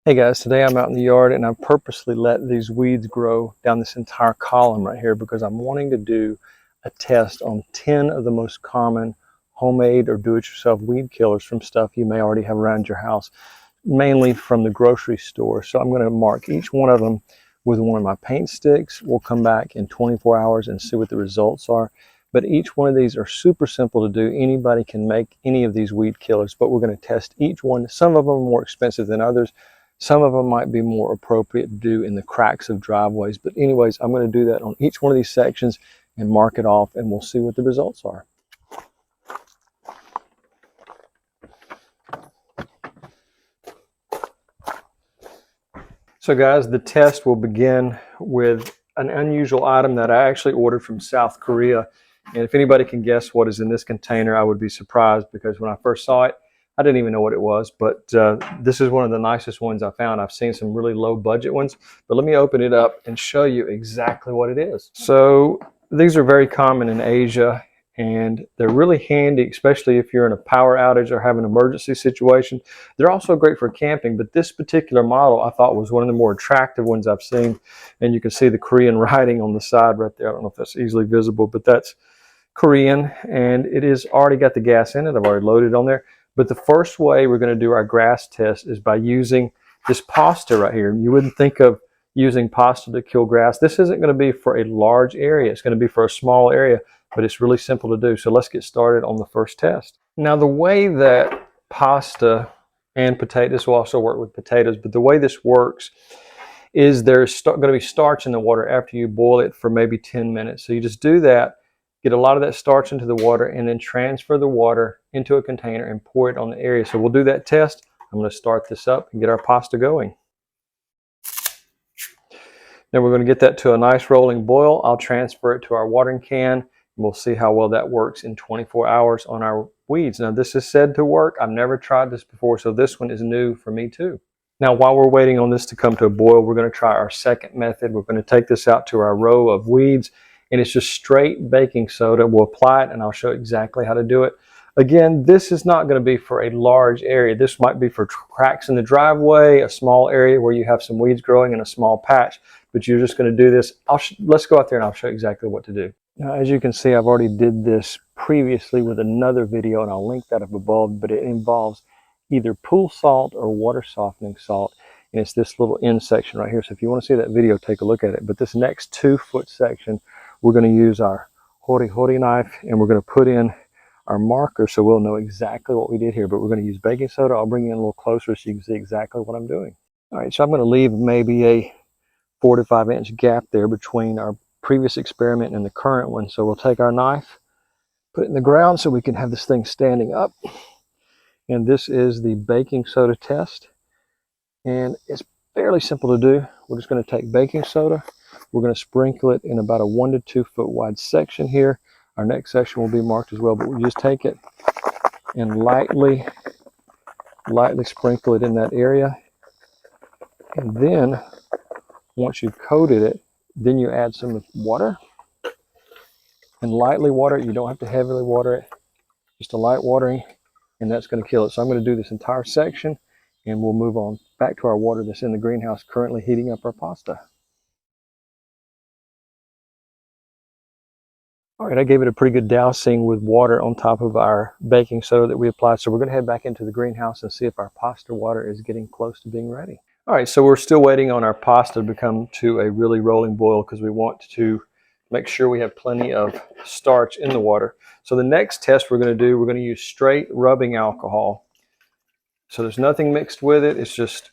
Hey guys, today I'm out in the yard and I purposely let these weeds grow down this entire column right here because I'm wanting to do a test on 10 of the most common homemade or do-it-yourself weed killers from stuff you may already have around your house, mainly from the grocery store. So I'm going to mark each one of them with one of my paint sticks. We'll come back in 24 hours and see what the results are. But each one of these are super simple to do. Anybody can make any of these weed killers, but we're going to test each one. Some of them are more expensive than others. Some of them might be more appropriate to do in the cracks of driveways. But anyways, I'm going to do that on each one of these sections and mark it off, and we'll see what the results are. So guys, the test will begin with an unusual item that I actually ordered from South Korea. And if anybody can guess what is in this container, I would be surprised, because when I first saw it, I didn't even know what it was, but this is one of the nicest ones I found. I've seen some really low budget ones, but let me open it up and show you exactly what it is. So these are very common in Asia, and they're really handy, especially if you're in a power outage or have an emergency situation. They're also great for camping, but this particular model I thought was one of the more attractive ones I've seen. And you can see the Korean writing on the side right there. I don't know if that's easily visible, but that's Korean, and it is already got the gas in it. I've already loaded it on there. But the first way we're going to do our grass test is by using this pasta right here. You wouldn't think of using pasta to kill grass. This isn't going to be for a large area. It's going to be for a small area, but it's really simple to do. So let's get started on the first test. Now, the way that pasta and potatoes will also work with potatoes, but the way this works is there's going to be starch in the water after you boil it for maybe 10 minutes. So you just do that, get a lot of that starch into the water, and then transfer the water into a container and pour it on the area. So we'll do that test. I'm going to start this up and get our pasta going. Then we're going to get that to a nice rolling boil. I'll transfer it to our watering can, and we'll see how well that works in 24 hours on our weeds. Now, this is said to work. I've never tried this before, so this one is new for me too. Now, while we're waiting on this to come to a boil, we're going to try our second method. We're going to take this out to our row of weeds, and it's just straight baking soda. We'll apply it, and I'll show exactly how to do it. Again, this is not going to be for a large area. This might be for cracks in the driveway, a small area where you have some weeds growing in a small patch, but you're just going to do this. Let's go out there and I'll show you exactly what to do. Now, as you can see, I've already did this previously with another video, and I'll link that up above, but it involves either pool salt or water softening salt, and it's this little end section right here. So if you want to see that video, take a look at it. But this next 2-foot section, we're going to use our Hori knife, and we're going to put in our marker so we'll know exactly what we did here. But we're going to use baking soda. I'll bring you in a little closer so you can see exactly what I'm doing. All right, so I'm going to leave maybe a 4 to 5 inch gap there between our previous experiment and the current one. So we'll take our knife, put it in the ground so we can have this thing standing up. And this is the baking soda test. And it's fairly simple to do. We're just going to take baking soda. We're going to sprinkle it in about a 1 to 2 foot wide section here. Our next section will be marked as well, but we just take it and lightly sprinkle it in that area. And then once you've coated it, then you add some water and lightly water it. You don't have to heavily water it, just a light watering, and that's going to kill it. So I'm going to do this entire section, and we'll move on back to our water that's in the greenhouse currently heating up our pasta. All right, I gave it a pretty good dousing with water on top of our baking soda that we applied. So we're going to head back into the greenhouse and see if our pasta water is getting close to being ready. All right, so we're still waiting on our pasta to become to a really rolling boil because we want to make sure we have plenty of starch in the water. So the next test we're going to do, we're going to use straight rubbing alcohol. So there's nothing mixed with it. It's just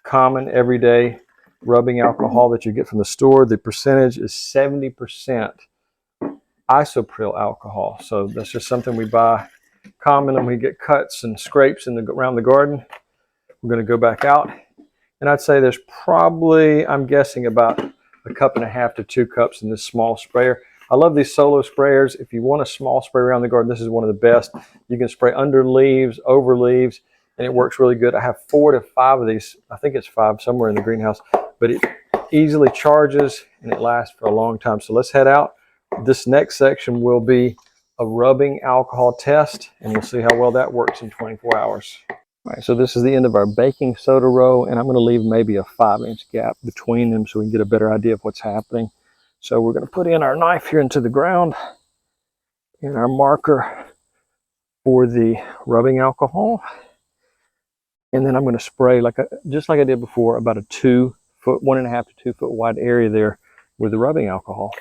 common everyday rubbing alcohol that you get from the store. The percentage is 70% isopropyl alcohol. So that's just something we buy common when we get cuts and scrapes around the garden. We're going to go back out, and I'd say there's probably, I'm guessing, about 1.5 cups to 2 cups in this small sprayer. I love these solo sprayers. If you want a small spray around the garden, this is one of the best. You can spray under leaves, over leaves, and it works really good. I have 4 to 5 of these. I think it's 5 somewhere in the greenhouse, but it easily charges and it lasts for a long time. So let's head out. This next section will be a rubbing alcohol test, and we'll see how well that works in 24 hours. All right, so this is the end of our baking soda row, and I'm going to leave maybe a 5-inch gap between them so we can get a better idea of what's happening. So we're going to put in our knife here into the ground and our marker for the rubbing alcohol. And then I'm going to spray just like I did before, about a 2-foot, 1.5 to 2 foot wide area there with the rubbing alcohol.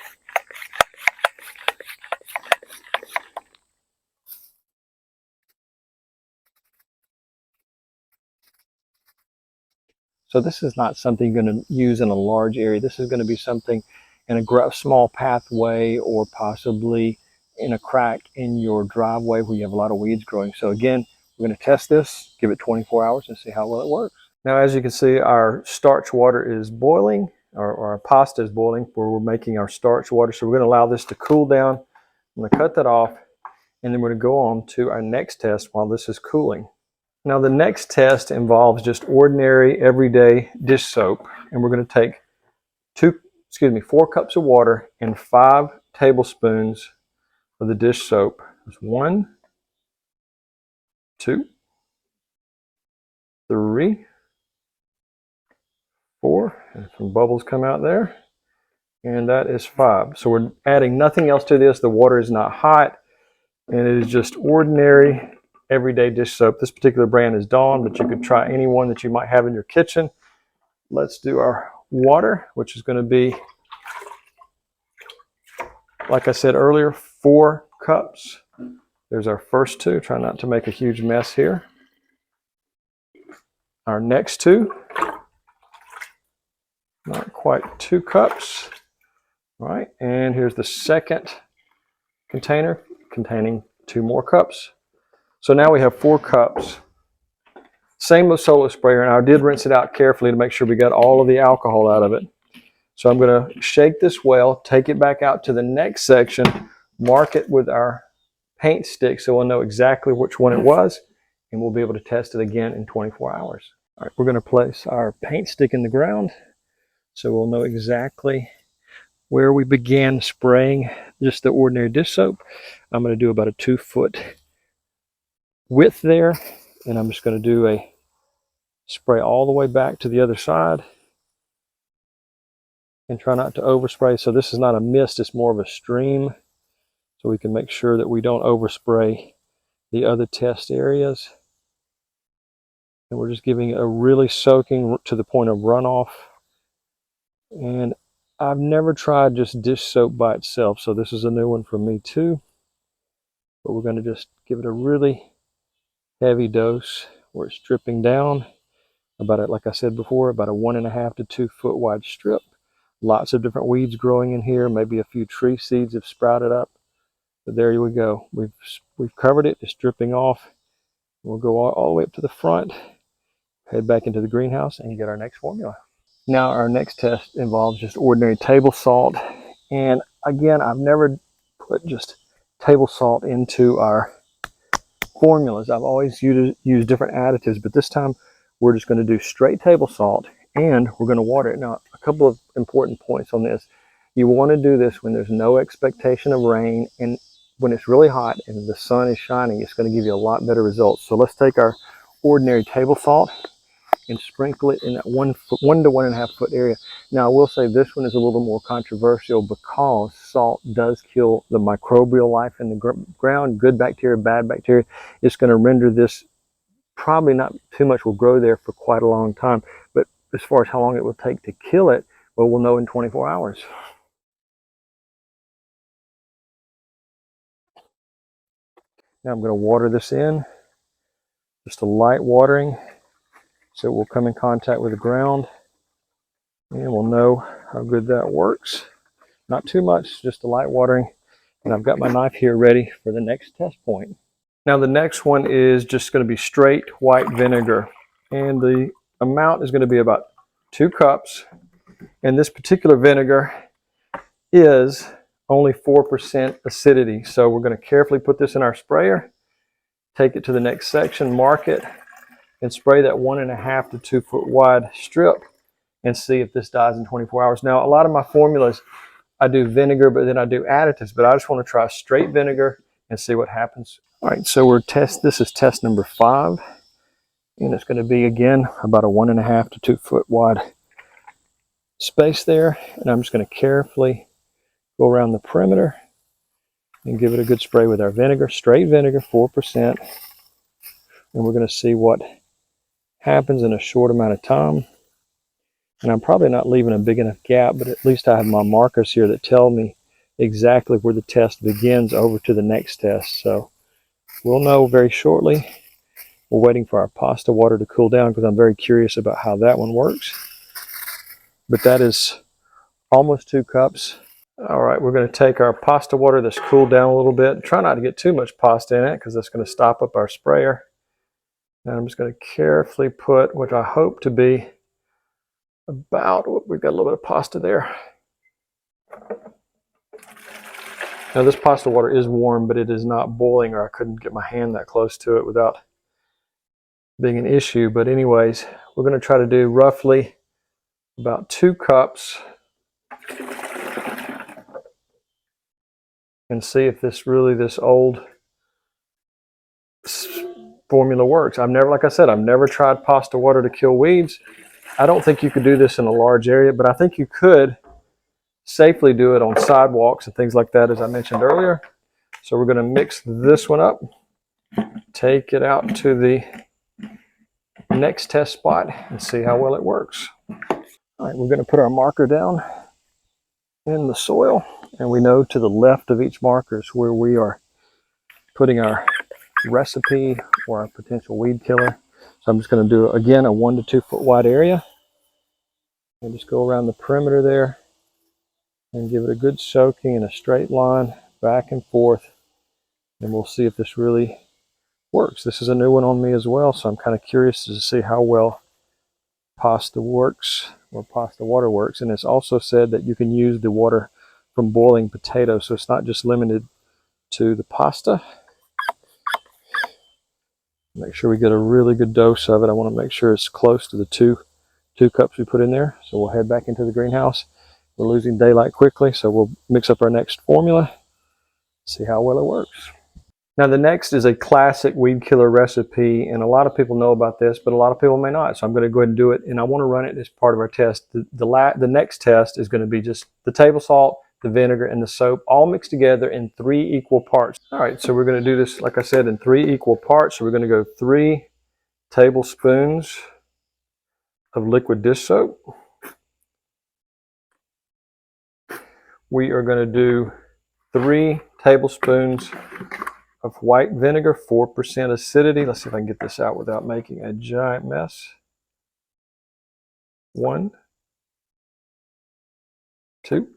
So this is not something you're going to use in a large area. This is going to be something in a small pathway or possibly in a crack in your driveway where you have a lot of weeds growing. So again, we're going to test this, give it 24 hours and see how well it works. Now, as you can see, our starch water is boiling, or our pasta is boiling where we're making our starch water. So we're going to allow this to cool down. I'm going to cut that off, and then we're going to go on to our next test while this is cooling. Now the next test involves just ordinary everyday dish soap, and we're going to take 4 cups of water and 5 tablespoons of the dish soap. There's 1, 2, 3, 4, and some bubbles come out there, and that is 5. So we're adding nothing else to this. The water is not hot, and it is just ordinary everyday dish soap. This particular brand is Dawn, but you could try any one that you might have in your kitchen. Let's do our water, which is going to be, like I said earlier, 4 cups. There's our first 2. Try not to make a huge mess here. Our next 2, not quite 2 cups. All right, and here's the second container containing 2 more cups. So now we have 4 cups. Same with solo sprayer, and I did rinse it out carefully to make sure we got all of the alcohol out of it. So I'm going to shake this well, take it back out to the next section, mark it with our paint stick so we'll know exactly which one it was, and we'll be able to test it again in 24 hours. All right, we're going to place our paint stick in the ground so we'll know exactly where we began spraying just the ordinary dish soap. I'm going to do about a 2-foot width there, and I'm just going to do a spray all the way back to the other side and try not to overspray. So this is not a mist, it's more of a stream, so we can make sure that we don't overspray the other test areas. And we're just giving it a really soaking to the point of runoff. And I've never tried just dish soap by itself, so this is a new one for me too. But we're going to just give it a really heavy dose where it's dripping down about, like I said before, about a 1.5 to 2 foot wide strip. Lots of different weeds growing in here. Maybe a few tree seeds have sprouted up. But there we go. We've covered it. It's dripping off. We'll go all the way up to the front, head back into the greenhouse, and get our next formula. Now our next test involves just ordinary table salt. And again, I've never put just table salt into our formulas. I've always used different additives, but this time we're just going to do straight table salt, and we're going to water it. Now, a couple of important points on this. You want to do this when there's no expectation of rain, and when it's really hot and the sun is shining, it's going to give you a lot better results. So let's take our ordinary table salt and sprinkle it in that 1 to 1.5 foot area. Now, I will say this one is a little more controversial because salt does kill the microbial life in the ground, good bacteria, bad bacteria. It's going to render this, probably not too much will grow there for quite a long time. But as far as how long it will take to kill it, well, we'll know in 24 hours. Now I'm going to water this in, just a light watering, so it will come in contact with the ground, and we'll know how good that works. Not too much, just a light watering. And I've got my knife here ready for the next test point. Now the next one is just going to be straight white vinegar, and the amount is going to be about 2 cups. And this particular vinegar is only 4% acidity. So we're going to carefully put this in our sprayer, take it to the next section, mark it, and spray that 1.5 to 2 foot wide strip and see if this dies in 24 hours. Now, a lot of my formulas, I do vinegar, but then I do additives, but I just want to try straight vinegar and see what happens. All right, so this is test number 5. And it's going to be, again, about a 1.5 to 2 foot wide space there. And I'm just going to carefully go around the perimeter and give it a good spray with our vinegar, straight vinegar, 4%. And we're going to see what happens in a short amount of time. And I'm probably not leaving a big enough gap, but at least I have my markers here that tell me exactly where the test begins over to the next test. So we'll know very shortly. We're waiting for our pasta water to cool down because I'm very curious about how that one works. But that is almost 2 cups. All right, we're going to take our pasta water that's cooled down a little bit. Try not to get too much pasta in it because that's going to stop up our sprayer. And I'm just going to carefully put what I hope to be about, we've got a little bit of pasta there. Now this pasta water is warm, but it is not boiling, or I couldn't get my hand that close to it without being an issue. But anyways, we're going to try to do roughly about 2 cups and see if this old formula works. Like I said, I've never tried pasta water to kill weeds. I don't think you could do this in a large area, but I think you could safely do it on sidewalks and things like that, as I mentioned earlier. So we're going to mix this one up, take it out to the next test spot and see how well it works. All right, we're going to put our marker down in the soil, and we know to the left of each marker is where we are putting our recipe or our potential weed killer. So I'm just going to do, again, a 1 to 2 foot wide area and just go around the perimeter there and give it a good soaking in a straight line back and forth, and we'll see if this really works. This is a new one on me as well, so I'm kind of curious to see how well pasta works, or pasta water works. And it's also said that you can use the water from boiling potatoes, so it's not just limited to the pasta. Make sure we get a really good dose of it. I want to make sure it's close to the two cups we put in there. So we'll head back into the greenhouse. We're losing daylight quickly, so we'll mix up our next formula, see how well it works. Now the next is a classic weed killer recipe, and a lot of people know about this, but a lot of people may not. So I'm going to go ahead and do it, and I want to run it as part of our test. The next test is going to be just the table salt, the vinegar, and the soap all mixed together in 3 equal parts. All right, so we're going to do this, like I said, in 3 equal parts. So we're going to go 3 tablespoons of liquid dish soap. We are going to do 3 tablespoons of white vinegar, 4% acidity. Let's see if I can get this out without making a giant mess. 1, 2,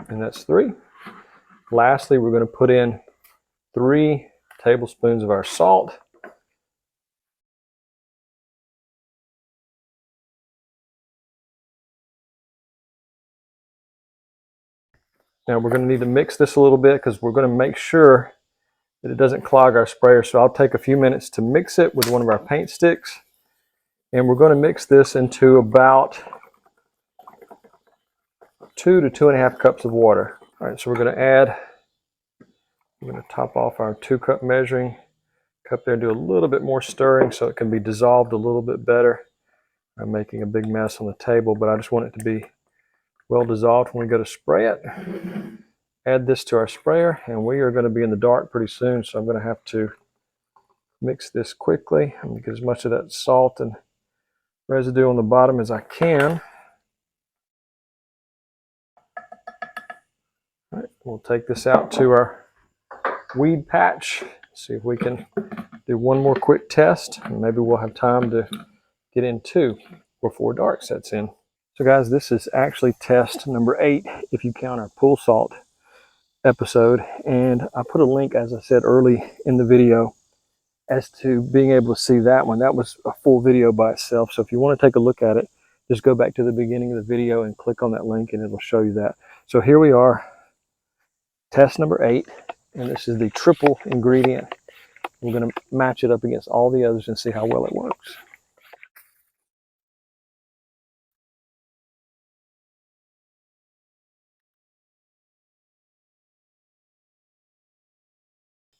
and that's 3. Lastly, we're going to put in 3 tablespoons of our salt. Now we're going to need to mix this a little bit because we're going to make sure that it doesn't clog our sprayer. So I'll take a few minutes to mix it with one of our paint sticks. And we're going to mix this into about 2 to 2.5 cups of water. All right, so we're going to top off our 2 cup measuring cup there, do a little bit more stirring so it can be dissolved a little bit better. I'm making a big mess on the table, but I just want it to be well dissolved when we go to spray it. Add this to our sprayer, and we are going to be in the dark pretty soon, so I'm going to have to mix this quickly. I'm going to get as much of that salt and residue on the bottom as I can. All right, we'll take this out to our weed patch, see if we can do one more quick test, and maybe we'll have time to get in 2 before dark sets in. So guys, this is actually test number 8 if you count our pool salt episode, and I put a link, as I said early in the video, as to being able to see that one. That was a full video by itself, so if you want to take a look at it, just go back to the beginning of the video and click on that link and it'll show you that. So here we are, test number 8, and this is the triple ingredient. We're going to match it up against all the others and see how well it works.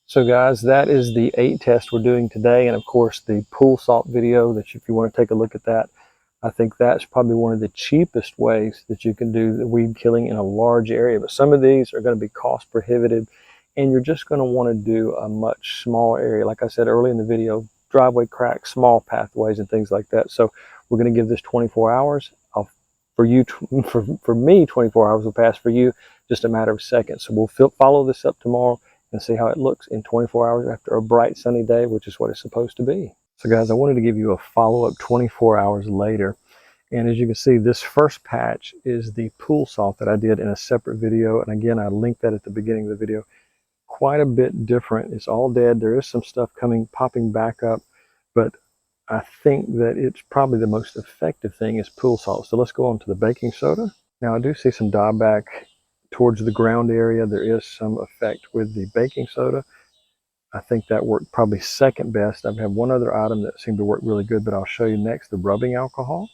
So guys, that is the 8 test we're doing today, and of course the pool salt video that if you want to take a look at that, I think that's probably one of the cheapest ways that you can do the weed killing in a large area. But some of these are going to be cost prohibitive, and you're just going to want to do a much smaller area. Like I said early in the video, driveway cracks, small pathways, and things like that. So we're going to give this 24 hours. For you, for me, 24 hours will pass. For you, just a matter of seconds. So we'll follow this up tomorrow and see how it looks in 24 hours after a bright sunny day, which is what it's supposed to be. So guys, I wanted to give you a follow-up 24 hours later. And as you can see, this first patch is the pool salt that I did in a separate video. And again, I linked that at the beginning of the video. Quite a bit different. It's all dead. There is some stuff popping back up, but I think that it's probably the most effective thing is pool salt. So let's go on to the baking soda. Now I do see some dieback towards the ground area. There is some effect with the baking soda. I think that worked probably second best. I have one other item that seemed to work really good, but I'll show you next, the rubbing alcohol.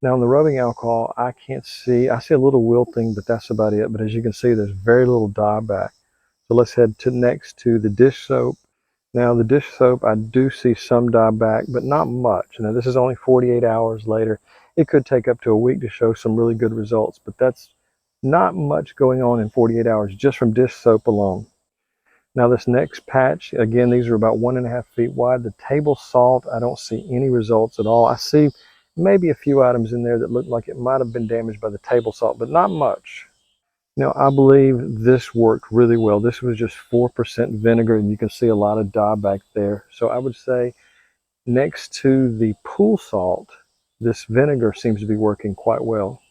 Now in the rubbing alcohol, I see a little wilting, but that's about it. But as you can see, there's very little dieback. So let's head next to the dish soap. Now the dish soap, I do see some dieback, but not much. Now this is only 48 hours later. It could take up to a week to show some really good results, but that's not much going on in 48 hours just from dish soap alone. Now this next patch, again, these are about 1.5 feet wide. The table salt, I don't see any results at all. I see maybe a few items in there that look like it might have been damaged by the table salt, but not much. Now, I believe this worked really well. This was just 4% vinegar, and you can see a lot of dieback there. So I would say next to the pool salt, this vinegar seems to be working quite well.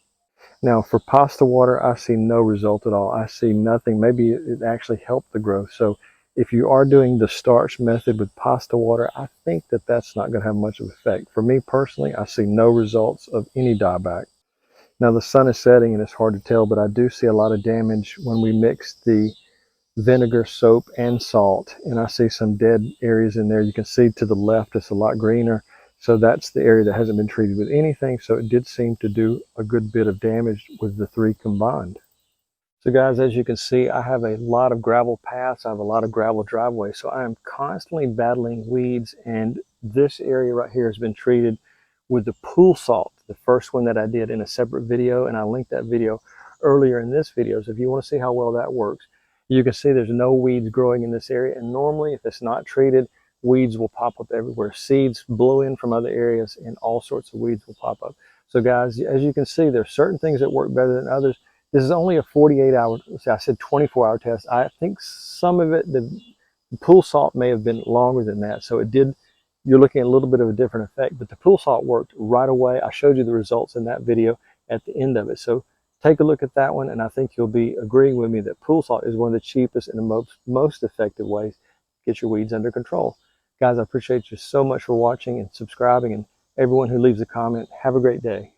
Now, for pasta water, I see no result at all. I see nothing. Maybe it actually helped the growth. So if you are doing the starch method with pasta water, I think that that's not going to have much of an effect. For me personally, I see no results of any dieback. Now the sun is setting and it's hard to tell, but I do see a lot of damage when we mix the vinegar, soap, and salt. And I see some dead areas in there. You can see to the left, it's a lot greener. So that's the area that hasn't been treated with anything. So it did seem to do a good bit of damage with the three combined. So guys, as you can see, I have a lot of gravel paths. I have a lot of gravel driveways. So I am constantly battling weeds, and this area right here has been treated with the pool salt, the first one that I did in a separate video, and I linked that video earlier in this video. So if you want to see how well that works, you can see there's no weeds growing in this area. And normally, if it's not treated, weeds will pop up everywhere. Seeds blow in from other areas and all sorts of weeds will pop up. So guys, as you can see, there's certain things that work better than others. This is only a 48-hour, I said 24-hour test. I think some of it, the pool salt may have been longer than that. So it did, you're looking at a little bit of a different effect, but the pool salt worked right away. I showed you the results in that video at the end of it. So take a look at that one, and I think you'll be agreeing with me that pool salt is one of the cheapest and the most effective ways to get your weeds under control. Guys, I appreciate you so much for watching and subscribing, and everyone who leaves a comment, have a great day.